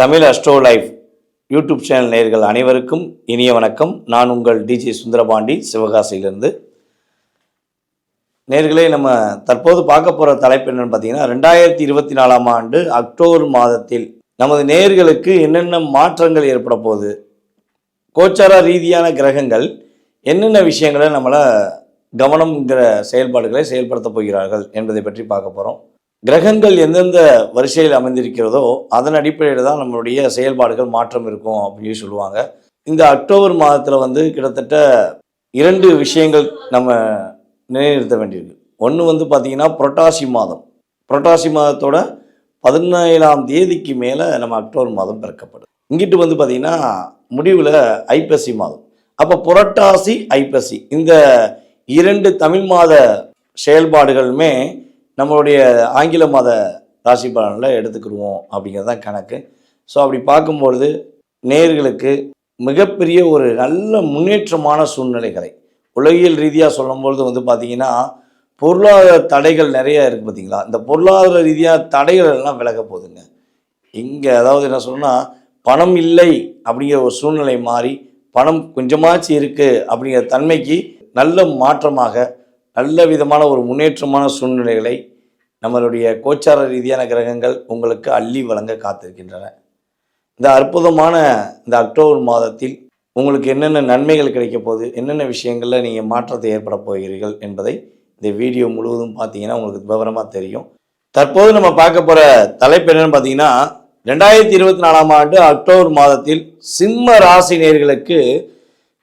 Tamil astro life YouTube channel நேயர்கள் அனைவருக்கும் இனிய வணக்கம். நான் உங்கள் டிஜே சுந்தரபாண்டி, சிவகாசியிலிருந்து. நேயர்களே, நம்ம தற்போது பார்க்க போகிற தலைப்பு என்னென்னு பார்த்தீங்கன்னா, 2024ஆம் ஆண்டு அக்டோபர் மாதத்தில் நமது நேயர்களுக்கு என்னென்ன மாற்றங்கள் ஏற்பட போகுது, கோச்சார ரீதியான கிரகங்கள் என்னென்ன விஷயங்களை நம்மளை கவனம்ங்கிற செயல்பாடுகளை செயல்படுத்த போகிறார்கள் என்பதை பற்றி பார்க்க போகிறோம். கிரகங்கள் எந்தெந்த வரிசையில் அமைந்திருக்கிறதோ அதன் அடிப்படையில் தான் நம்மளுடைய செயல்பாடுகள் மாற்றம் இருக்கும் அப்படின்னு சொல்லுவாங்க. இந்த அக்டோபர் மாதத்தில் கிட்டத்தட்ட 2 விஷயங்கள் நம்ம நிலைநிறுத்த வேண்டியிருக்கு. ஒன்று பார்த்திங்கன்னா புரட்டாசி மாதம். புரட்டாசி மாதத்தோட 17ஆம் தேதிக்கு மேலே நம்ம அக்டோபர் மாதம் பிறக்கப்படும். இங்கிட்டு பார்த்திங்கன்னா முடிவில் ஐப்பசி மாதம். அப்போ புரட்டாசி ஐப்பசி இந்த 2 தமிழ் மாத செயல்பாடுகளுமே நம்மளுடைய ஆங்கில மாத ராசி பலனில் எடுத்துக்கிடுவோம் அப்படிங்கிறது தான் கணக்கு. ஸோ அப்படி பார்க்கும்பொழுது நேயர்களுக்கு மிகப்பெரிய ஒரு நல்ல முன்னேற்றமான சூழ்நிலைகளை உலகியல் ரீதியாக சொல்லும்பொழுது பார்த்திங்கன்னா பொருளாதார தடைகள் நிறைய இருக்குது. பார்த்திங்களா, இந்த பொருளாதார ரீதியாக தடைகள் எல்லாம் விலக போகுதுங்க. இங்கே அதாவது என்ன சொல்லணும்னா, பணம் இல்லை அப்படிங்கிற ஒரு சூழ்நிலை மாறி பணம் கொஞ்சமாச்சு இருக்குது அப்படிங்கிற தன்மைக்கு நல்ல மாற்றமாக நல்ல விதமான ஒரு முன்னேற்றமான சூழ்நிலைகளை நம்மளுடைய கோச்சார ரீதியான கிரகங்கள் உங்களுக்கு அள்ளி வழங்க காத்திருக்கின்றன. இந்த அற்புதமான இந்த அக்டோபர் மாதத்தில் உங்களுக்கு என்னென்ன நன்மைகள் கிடைக்க போகுது, என்னென்ன விஷயங்களில் நீங்கள் மாற்றத்தை ஏற்பட போகிறீர்கள் என்பதை இந்த வீடியோ முழுவதும் பார்த்தீங்கன்னா உங்களுக்கு விவரமாக தெரியும். தற்போது நம்ம பார்க்க போகிற தலைப்பு என்னென்னு பார்த்தீங்கன்னா, 2024ஆம் ஆண்டு அக்டோபர் மாதத்தில் சிம்ம ராசி நேயர்களுக்கு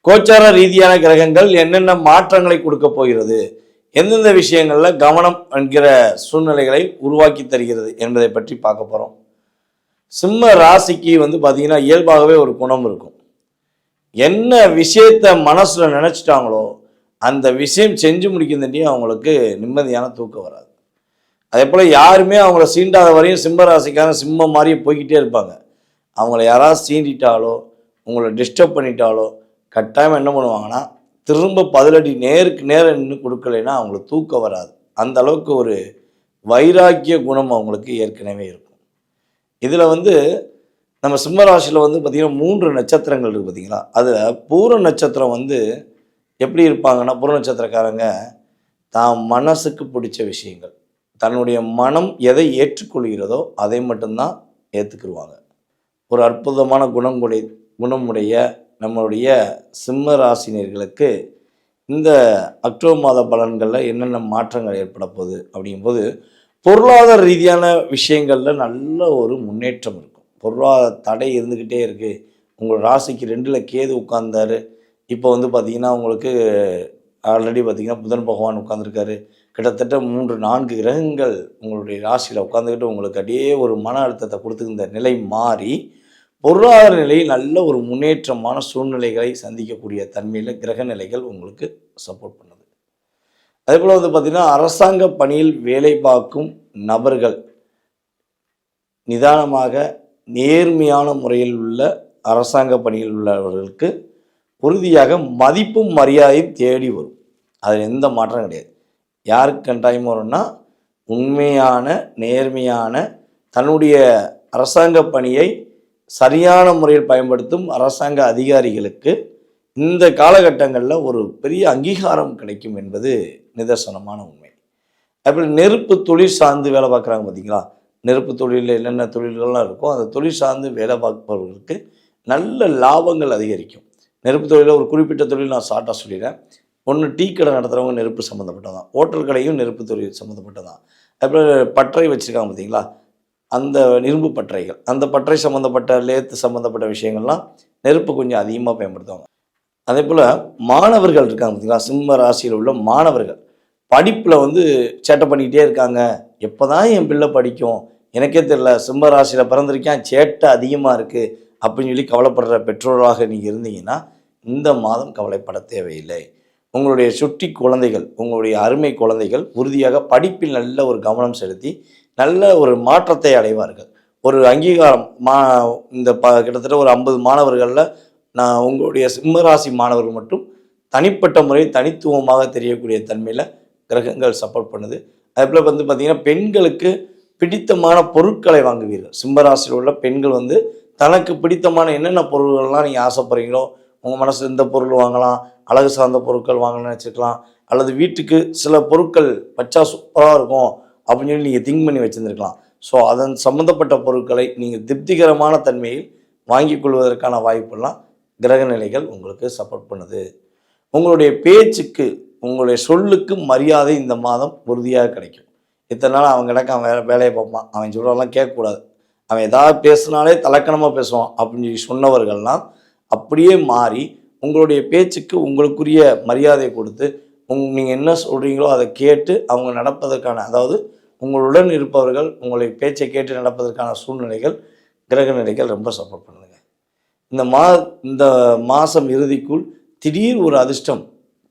கோச்சார ரீதியான கிரகங்கள் என்னென்ன மாற்றங்களை கொடுக்க போகிறது, எந்தெந்த விஷயங்களில் கவனம் என்கிற சூழ்நிலைகளை உருவாக்கி தருகிறது என்பதை பற்றி பார்க்க போகிறோம். சிம்ம ராசிக்கு பார்த்திங்கன்னா இயல்பாகவே ஒரு குணம் இருக்கும். என்ன விஷயத்தை மனசில் நினச்சிட்டாங்களோ அந்த விஷயம் செஞ்சு முடிக்கிறதுண்டி அவங்களுக்கு நிம்மதியான தூக்கம் வராது. அதே போல் யாருமே அவங்கள சீண்டாத வரையும் சிம்ம ராசிக்காரன் சிம்மம் மாதிரியே போய்கிட்டே இருப்பாங்க. அவங்கள யாராவது சீண்டிட்டாலோ உங்களை டிஸ்டர்ப் பண்ணிட்டாலோ கட்டாயம் என்ன பண்ணுவாங்கன்னா, திரும்ப பதிலடி நேருக்கு நேரம் நின்று கொடுக்கலைன்னா அவங்களுக்கு தூக்கம் வராது. அந்த அளவுக்கு ஒரு வைராக்கிய குணம் அவங்களுக்கு ஏற்கனவே இருக்கும். இதில் நம்ம சிம்மராசியில் பார்த்திங்கன்னா 3 நட்சத்திரங்கள் இருக்குது. பார்த்திங்களா, அதில் பூர நட்சத்திரம் எப்படி இருப்பாங்கன்னா, பூர நட்சத்திரக்காரங்க தான் மனசுக்கு பிடிச்ச விஷயங்கள், தன்னுடைய மனம் எதை ஏற்றுக்கொள்கிறதோ அதை மட்டும்தான் ஏற்றுக்குருவாங்க. ஒரு அற்புதமான குணமுடைய நம்மளுடைய சிம்ம ராசினியர்களுக்கு இந்த அக்டோபர் மாத பலன்களில் என்னென்ன மாற்றங்கள் ஏற்பட போகுது அப்படிங்கும்போது, பொருளாதார ரீதியான விஷயங்களில் நல்ல ஒரு முன்னேற்றம் இருக்கும். பொருளாதார தடை இருந்துக்கிட்டே இருக்குது. உங்கள் ராசிக்கு 2ல் கேது உட்கார்ந்தார். இப்போ பார்த்திங்கன்னா உங்களுக்கு ஆல்ரெடி பார்த்திங்கன்னா புதன் பகவான் உட்காந்துருக்காரு. கிட்டத்தட்ட 3-4 கிரகங்கள் உங்களுடைய ராசியில் உட்காந்துக்கிட்டு உங்களுக்கு அப்படியே ஒரு மன அழுத்தத்தை கொடுத்துருந்த நிலை மாறி பொருளாதார நிலையில் நல்ல ஒரு முன்னேற்றமான சூழ்நிலைகளை சந்திக்கக்கூடிய தன்மையில் கிரக நிலைகள் உங்களுக்கு சப்போர்ட் பண்ணுது. அதே போல் பார்த்திங்கன்னா அரசாங்க பணியில் வேலை பார்க்கும் நபர்கள் நிதானமாக நேர்மையான முறையில் உள்ள அரசாங்க பணியில் உள்ளவர்களுக்கு உறுதியாக மதிப்பும் மரியாதையும் தேடி வரும். அதில் எந்த மாற்றம் கிடையாது. யாருக்கு கட்டாயம் வரும்னா, உண்மையான நேர்மையான தன்னுடைய அரசாங்க பணியை சரியான முறையில் பயன்படுத்தும் அரசாங்க அதிகாரிகளுக்கு இந்த காலகட்டங்களில் ஒரு பெரிய அங்கீகாரம் கிடைக்கும் என்பது நிதர்சனமான உண்மை. அப்படி நெருப்பு தொழில் சார்ந்து வேலை பார்க்குறாங்க. பார்த்திங்களா, நெருப்பு தொழிலில் என்னென்ன தொழில்கள்லாம் இருக்கோ அந்த தொழில் சார்ந்து வேலை பார்ப்பவர்களுக்கு நல்ல லாபங்கள் அதிகரிக்கும். நெருப்பு தொழிலில் ஒரு குறிப்பிட்ட தொழில் நான் ஷார்ட்டாக சொல்லிடுறேன். ஒன்று, டீ கடை நடத்துகிறவங்க நெருப்பு சம்மந்தப்பட்டதான், ஹோட்டல் கடையும் நெருப்பு தொழில் சம்மந்தப்பட்டதான். அப்புறம் பட்டறை வச்சுருக்காங்க பார்த்திங்களா, அந்த இரும்பு பட்டறைகள், அந்த பட்டறை சம்மந்தப்பட்ட லேத்து சம்மந்தப்பட்ட விஷயங்கள்லாம் நெருப்பு கொஞ்சம் அதிகமாக பயன்படுத்துவாங்க. அதே போல் மாணவர்கள் இருக்காங்க பார்த்திங்களா, சிம்ம ராசியில் உள்ள மாணவர்கள் படிப்பில் சேட்டை பண்ணிக்கிட்டே இருக்காங்க. எப்போ தான் என் பிள்ளை படிக்கும் எனக்கே தெரியல, சிம்ம ராசியில் பிறந்திருக்கேன், சேட்டை அதிகமாக இருக்குது அப்படின்னு சொல்லி கவலைப்படுற பெற்றோராக நீங்கள் இருந்தீங்கன்னா இந்த மாதம் கவலைப்பட தேவையில்லை. உங்களுடைய சுட்டி குழந்தைகள், உங்களுடைய அருமை குழந்தைகள் உறுதியாக படிப்பில் நல்ல ஒரு கவனம் செலுத்தி நல்ல ஒரு மாற்றத்தை அடைவார்கள். ஒரு அங்கீகாரம் இந்த கிட்டத்தட்ட ஒரு 50 மாணவர்களில் நான் உங்களுடைய சிம்மராசி மாணவர்கள் மட்டும் தனிப்பட்ட முறை தனித்துவமாக தெரியக்கூடிய தன்மையில் கிரகங்கள் சப்போர்ட் பண்ணுது. அதேபோல் பார்த்திங்கன்னா பெண்களுக்கு பிடித்தமான பொருட்களை வாங்குவீர்கள். சிம்மராசியில் உள்ள பெண்கள் தனக்கு பிடித்தமான என்னென்ன பொருள்கள்லாம் நீங்கள் ஆசைப்படுறீங்களோ, உங்கள் மனசில் இந்த பொருள் வாங்கலாம், அழகு சார்ந்த பொருட்கள் வாங்கணும்னு வச்சுக்கலாம், அல்லது வீட்டுக்கு சில பொருட்கள் வச்சா சூப்பராக இருக்கும் அப்படின்னு சொல்லி நீங்கள் திங்க் பண்ணி வச்சுருந்துருக்கலாம். ஸோ அதன் சம்மந்தப்பட்ட பொருட்களை நீங்கள் திருப்திகரமான தன்மையில் வாங்கிக் கொள்வதற்கான வாய்ப்பெல்லாம் கிரக நிலைகள் உங்களுக்கு சப்போர்ட் பண்ணுது. உங்களுடைய பேச்சுக்கு, உங்களுடைய சொல்லுக்கு மரியாதை இந்த மாதம் உறுதியாக கிடைக்கும். இத்தனை நாள் அவன் கிடக்க அவன் வேலையை பார்ப்பான், அவன் சொல்கிறதெல்லாம் கேட்கக்கூடாது, அவன் ஏதாவது பேசுனாலே தலக்கணமாக பேசுவான் அப்படின்னு சொல்லி சொன்னவர்கள்லாம் அப்படியே மாறி உங்களுடைய பேச்சுக்கு உங்களுக்குரிய மரியாதை கொடுத்து நீங்கள் என்ன சொல்கிறீங்களோ அதை கேட்டு அவங்க நடப்பதற்கான, அதாவது உங்களுடன் இருப்பவர்கள் உங்களை பேச்சை கேட்டு நடப்பதற்கான சூழ்நிலைகள் கிரக நிலைகள் ரொம்ப சப்போர்ட் பண்ணுதுங்க. இந்த மாதம் இறுதிக்குள் திடீர் ஒரு அதிர்ஷ்டம்,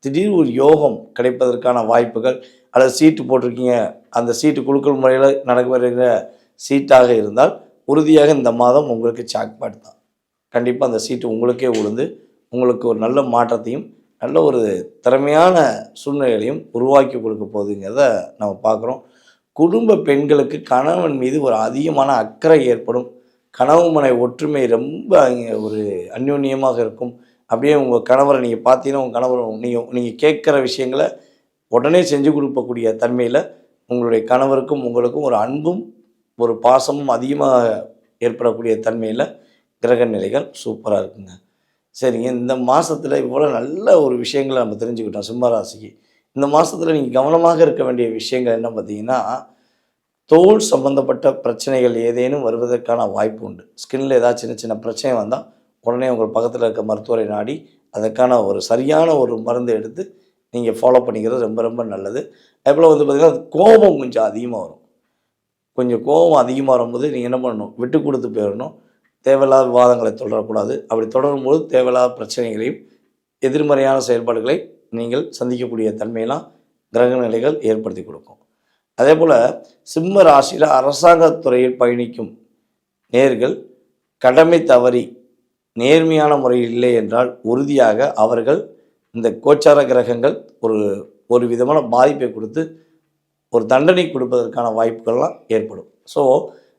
திடீர் ஒரு யோகம் கிடைப்பதற்கான வாய்ப்புகள், அல்லது சீட்டு போட்டிருக்கீங்க, அந்த சீட்டு குலுக்கல் முறையில் நடக்கிற சீட்டாக இருந்தால் உறுதியாக இந்த மாதம் உங்களுக்கு ஜாக்பாட் தான். கண்டிப்பாக அந்த சீட்டு உங்களுக்கே உழுந்து உங்களுக்கு ஒரு நல்ல மாற்றத்தையும் நல்ல ஒரு திறமையான சூழ்நிலைகளையும் உருவாக்கி கொடுக்க போகுதுங்கிறத நம்ம பார்க்குறோம். குடும்ப பெண்களுக்கு கணவன் மீது ஒரு அதிகமான அக்கறை ஏற்படும். கணவன் மனைவி ஒற்றுமை ரொம்ப ஒரு அந்யோன்யமாக இருக்கும். அப்படியே உங்கள் கணவரை நீங்கள் பார்த்தீங்கன்னா உங்கள் கணவர் நீங்கள் கேட்குற விஷயங்களை உடனே செஞ்சு கொடுக்கக்கூடிய தன்மையில் உங்களுடைய கணவருக்கும் உங்களுக்கும் ஒரு அன்பும் ஒரு பாசமும் அதிகமாக ஏற்படக்கூடிய தன்மையில் கிரக நிலைகள் சூப்பராக இருக்குங்க. சரிங்க, இந்த மாதத்தில் இவ்வளோ நல்ல ஒரு விஷயங்களை நம்ம தெரிஞ்சுக்கிட்டோம் சிம்மராசிக்கு. இந்த மாதத்தில் நீங்கள் கவனமாக இருக்க வேண்டிய விஷயங்கள் என்ன பார்த்தீங்கன்னா, தோல் சம்பந்தப்பட்ட பிரச்சனைகள் ஏதேனும் வருவதற்கான வாய்ப்பு உண்டு. ஸ்கின்னில் ஏதாவது சின்ன சின்ன பிரச்சனை வந்தால் உடனே உங்கள் பக்கத்தில் இருக்க மருத்துவரை நாடி அதற்கான ஒரு சரியான ஒரு மருந்து எடுத்து நீங்கள் ஃபாலோ பண்ணிக்கிறது ரொம்ப ரொம்ப நல்லது. அதுபோல் பார்த்திங்கன்னா கோபம் கொஞ்சம் அதிகமாக வரும். கொஞ்சம் கோபம் அதிகமாக வரும்போது நீங்கள் என்ன பண்ணணும், விட்டு கொடுத்து போயிடணும். தேவையில்லாத விவாதங்களை தொடரக்கூடாது. அப்படி தொடரும்போது தேவையில்லாத பிரச்சனைகளையும் எதிர்மறையான செயல்பாடுகளை நீங்கள் சந்திக்கக்கூடிய தன்மையெல்லாம் கிரக நிலைகள் ஏற்படுத்தி கொடுக்கும். அதே போல் சிம்ம ராசியில் அரசாங்கத்துறையில் பயணிக்கும் நேர்கள் கடமை தவறி நேர்மையான முறையில் இல்லை என்றால் உறுதியாக அவர்கள் இந்த கோச்சார கிரகங்கள் ஒரு விதமான பாதிப்பை கொடுத்து ஒரு தண்டனை கொடுப்பதற்கான வாய்ப்புகள்லாம் ஏற்படும். ஸோ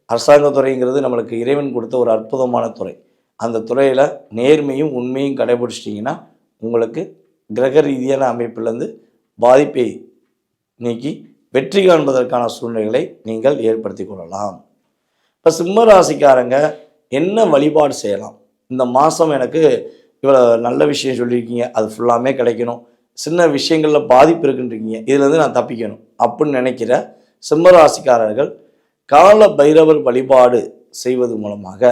அரசாங்கத்துறைங்கிறது நம்மளுக்கு இறைவன் கொடுத்த ஒரு அற்புதமான துறை. அந்த துறையில் நேர்மையும் உண்மையும் கடைபிடிச்சிட்டிங்கன்னா உங்களுக்கு கிரக ரீதியான அமைப்பிலிருந்து பாதிப்பை நீக்கி வெற்றி காண்பதற்கான சூழ்நிலைகளை நீங்கள் ஏற்படுத்தி கொள்ளலாம். இப்போ சிம்ம ராசிக்காரங்க என்ன வழிபாடு செய்யலாம்? இந்த மாதம் எனக்கு இவ்வளோ நல்ல விஷயம் சொல்லியிருக்கீங்க, அது ஃபுல்லாமே கிடைக்கணும், சின்ன விஷயங்களில் பாதிப்பு இருக்குன்றீங்க, இதுலேருந்து நான் தப்பிக்கணும் அப்படின்னு நினைக்கிற சிம்ம ராசிக்காரர்கள் கால பைரவர் வழிபாடு செய்வது மூலமாக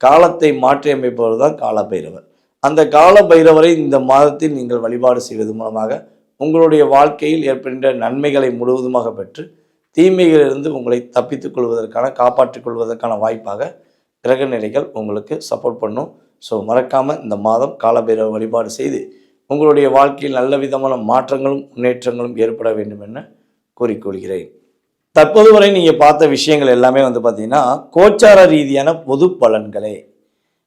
காலத்தை மாற்றி அமைப்பவர் தான் கால பைரவர். அந்த கால பைரவரை இந்த மாதத்தில் நீங்கள் வழிபாடு செய்வது மூலமாக உங்களுடைய வாழ்க்கையில் ஏற்படுகின்ற நன்மைகளை முழுவதுமாக பெற்று தீமைகளிலிருந்து உங்களை தப்பித்துக் கொள்வதற்கான காப்பாற்றிக் கொள்வதற்கான வாய்ப்பாக கிரக நிலைகள் உங்களுக்கு சப்போர்ட் பண்ணும். ஸோ மறக்காமல் இந்த மாதம் காலபைரவ வழிபாடு செய்து உங்களுடைய வாழ்க்கையில் நல்ல விதமான மாற்றங்களும் முன்னேற்றங்களும் ஏற்பட வேண்டும் என கூறிக்கொள்கிறேன். தற்போது வரை நீங்கள் பார்த்த விஷயங்கள் எல்லாமே பார்த்தீங்கன்னா கோச்சார ரீதியான பொது பலன்களே.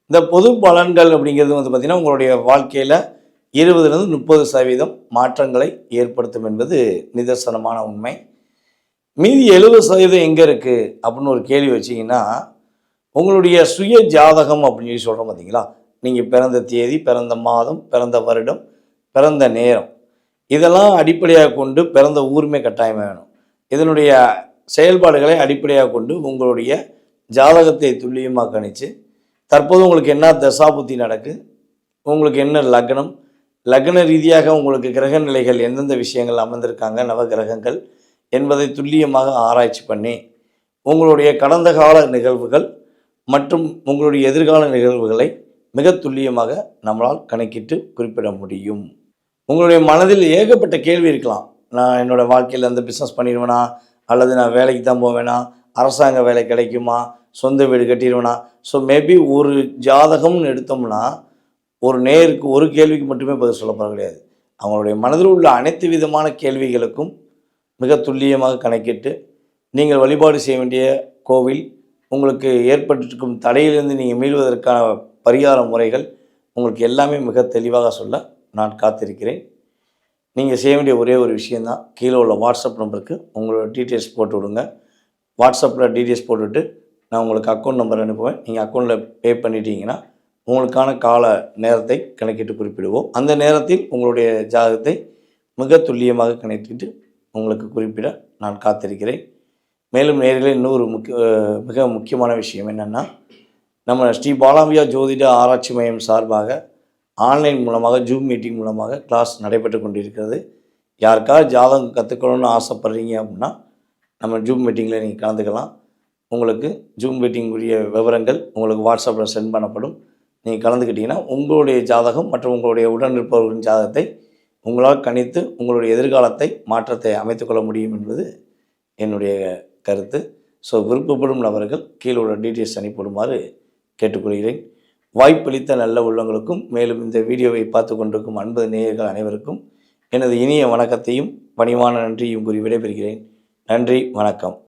இந்த பொது பலன்கள் அப்படிங்கிறது பார்த்தீங்கன்னா உங்களுடைய வாழ்க்கையில் 20-30% மாற்றங்களை ஏற்படுத்தும் என்பது நிதர்சனமான உண்மை. மீதி 70% எங்கே இருக்குது அப்படின்னு ஒரு கேள்வி வச்சிங்கன்னா, உங்களுடைய சுய ஜாதகம் அப்படின்னு சொல்லி சொல்கிறோம் பார்த்தீங்களா, நீங்கள் பிறந்த தேதி, பிறந்த மாதம், பிறந்த வருடம், பிறந்த நேரம், இதெல்லாம் அடிப்படையாக கொண்டு பிறந்த ஊருமே கட்டாயமாக வேணும். இதனுடைய செயல்பாடுகளை அடிப்படையாக கொண்டு உங்களுடைய ஜாதகத்தை துல்லியமாக கணித்து தற்போது உங்களுக்கு என்ன தசாபுத்தி நடக்கு, உங்களுக்கு என்ன லக்னம், லக்ன ரீதியாக உங்களுக்கு கிரக நிலைகள் எந்தெந்த விஷயங்கள் அமர்ந்திருக்காங்க, நவ கிரகங்கள் என்பதை துல்லியமாக ஆராய்ச்சி பண்ணி உங்களுடைய கடந்த கால நிகழ்வுகள் மற்றும் உங்களுடைய எதிர்கால நிகழ்வுகளை மிக துல்லியமாக நம்மளால் கணக்கிட்டு குறிப்பிட முடியும். உங்களுடைய மனதில் ஏகப்பட்ட கேள்வி இருக்கலாம். நான் என்னோடய வாழ்க்கையில் அந்த பிஸ்னஸ் பண்ணிடுவேனா, அல்லது நான் வேலைக்கு தான் போவேனா, அரசாங்க வேலை கிடைக்குமா, சொந்த வீடு கட்டிடுவேனா. ஸோ மேபி ஒரு ஜாதகம்னு எடுத்தோம்னா ஒரு நேருக்கு ஒரு கேள்விக்கு மட்டுமே பதில் சொல்லப்பட கிடையாது. அவங்களுடைய மனதில் உள்ள அனைத்து விதமான கேள்விகளுக்கும் மிக துல்லியமாக கணக்கிட்டு நீங்கள் வழிபாடு செய்ய வேண்டிய கோவில், உங்களுக்கு ஏற்பட்டிருக்கும் தடையிலிருந்து நீங்கள் மீள்வதற்கான பரிகார முறைகள் உங்களுக்கு எல்லாமே மிக தெளிவாக சொல்ல நான் காத்திருக்கிறேன். நீங்கள் செய்ய வேண்டிய ஒரே ஒரு விஷயந்தான், கீழே உள்ள வாட்ஸ்அப் நம்பருக்கு உங்களோட டீட்டெயில்ஸ் போட்டு விடுங்க. வாட்ஸ்அப்பில் டீட்டெயில்ஸ் போட்டுவிட்டு நான் உங்களுக்கு அக்கௌண்ட் நம்பர் அனுப்புவேன். நீங்கள் அக்கௌண்ட்டில் பே பண்ணிட்டீங்கன்னா உங்களுக்கான கால நேரத்தை கணக்கிட்டு குறிப்பிடுவோம். அந்த நேரத்தில் உங்களுடைய ஜாதகத்தை மிக துல்லியமாக கணக்கிட்டு உங்களுக்கு குறிப்பிட நான் காத்திருக்கிறேன். மேலும் நேயர்களே, இன்னொரு மிக முக்கியமான விஷயம் என்னென்னா, நம்ம ஸ்ரீ பாலாம்பிகா ஜோதிட ஆராய்ச்சி மையம் சார்பாக ஆன்லைன் மூலமாக ஜூம் மீட்டிங் மூலமாக கிளாஸ் நடைபெற்று கொண்டிருக்கிறது. யாருக்காவது ஜாதகம் கற்றுக்கணும்னு ஆசைப்பட்றீங்க அப்படின்னா நம்ம ஜூம் மீட்டிங்கில் நீங்கள் கலந்துக்கலாம். உங்களுக்கு ஜூம் மீட்டிங்குரிய விவரங்கள் உங்களுக்கு வாட்ஸ்அப்பில் சென்ட் பண்ணப்படும். நீங்கள் கலந்துக்கிட்டிங்கன்னா உங்களுடைய ஜாதகம் மற்றும் உங்களுடைய உடன் இருப்பவர்களின் ஜாதகத்தை உங்களால் கணித்து உங்களுடைய எதிர்காலத்தை மாற்றத்தை அமைத்துக்கொள்ள முடியும் என்பது என்னுடைய கருத்து. ஸோ விருப்பப்படும் நபர்கள் கீழே உள்ள டீட்டெயில்ஸ் அனுப்பிவிடுமாறு கேட்டுக்கொள்கிறேன். வாய்ப்பளித்த நல்ல உள்ளங்களுக்கும் மேலும் இந்த வீடியோவை பார்த்து கொண்டிருக்கும் அன்பு நேயர்கள் அனைவருக்கும் எனது இனிய வணக்கத்தையும் பணிவான நன்றியும் கூறி விடைபெறுகிறேன். நன்றி, வணக்கம்.